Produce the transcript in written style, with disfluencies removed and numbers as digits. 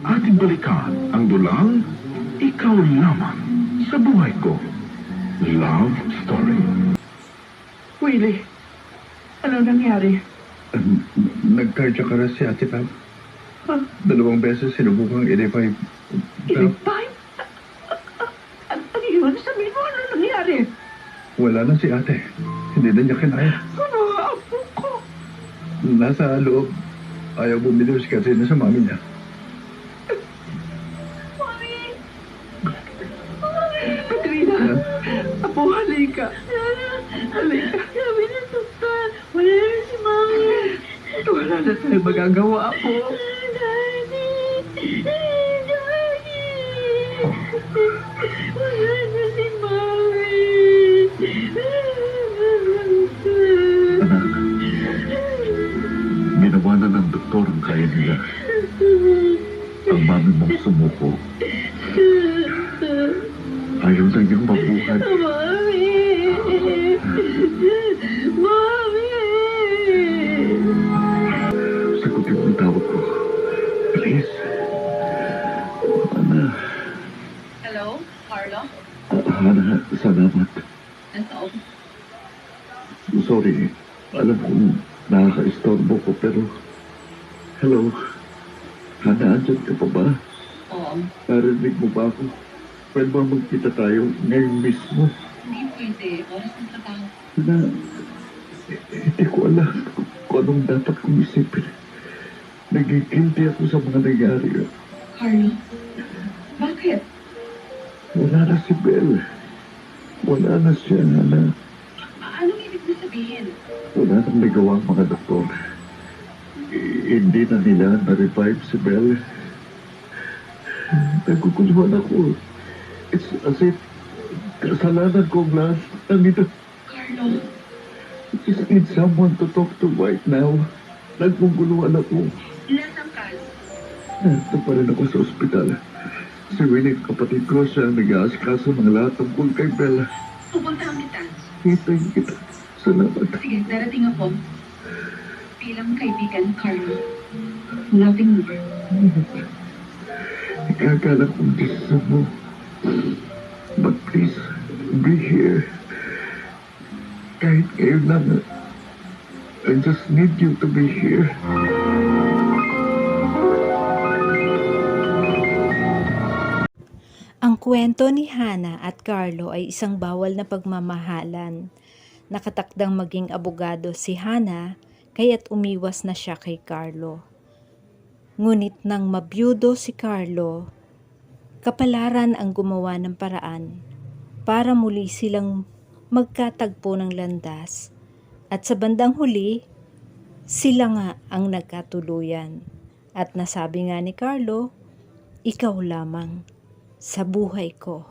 Ating balikan ang dulang Ikaw Lamang sa Buhay Ko. Love Story. Willie, ano nangyari? Nag-cardiac arrest si Ate Pam. Ha? 2 beses sinubukang i-revive. Pero Ilipay? Ano yun? Sabihin mo, ano nangyari? wala na si ate. Hindi na niya kinaya. Ano, apo ko? Nasa loob. Ayaw bumilos kasi nasa mami niya. Katrina, apo, halika. Halika. Sabi ng doktor, wala na si Mami. Wala na tayo magagawa, apo. Daddy! Daddy! Wala na si Mami. Anak, ginawa na ng doktor ang kaya nila. Ang mami mong sumuko. Ayaw na niyang mabuhay. Mami! Mami! Sagutin mo ang tawag ko. Please. Ana, Hello, Carlo? Hana, salamat. Nasa office. Sorry. Alam kong nakaka-istorbo ko, pero... Hello. Hana, andyan ka pa ba? Oo, Narinig mo ba ako? Pwede ba magkita tayo ngayon mismo? hindi pwede. Oras ng trabaho. Na, hindi ko alam kung anong dapat kong isipin. Nagigilty ako sa mga nangyari. Carlo? Bakit? Wala na si Belle. Wala na siya, Hana. Anong ibig mo sabihin? Wala nang nagawa ang mga doktor. Hindi na nila na-revive si Belle. Nagkukuluhan ako. It's as if kasalanan ko ang lahat ng ito. Carlo? I just need someone to talk to right now. Nagkukuluhan ako. Nasaan ka? Nandito pa rin ako sa ospital. Si Winnie, kapatid ko, siya ang nag-aasikaso ng lahat tungkol kay Bella. Pupuntahan kita. Hintayin kita. Salamat. Sige, darating ako. Bilang kaibigan, Carlo. Nothing more. Ikakala kong gusto mo. But please, be here. Kahit ngayon lang, I just need you to be here. Ang kwento ni Hana at Carlo ay isang bawal na pagmamahalan. Nakatakdang maging abogado si Hana, kaya't umiwas na siya kay Carlo. Ngunit nang mabiyudo si Carlo, kapalaran ang gumawa ng paraan para muli silang magkatagpo ng landas. At sa bandang huli, sila nga ang nagkatuluyan. At nasabi nga ni Carlo, ikaw lamang sa buhay ko.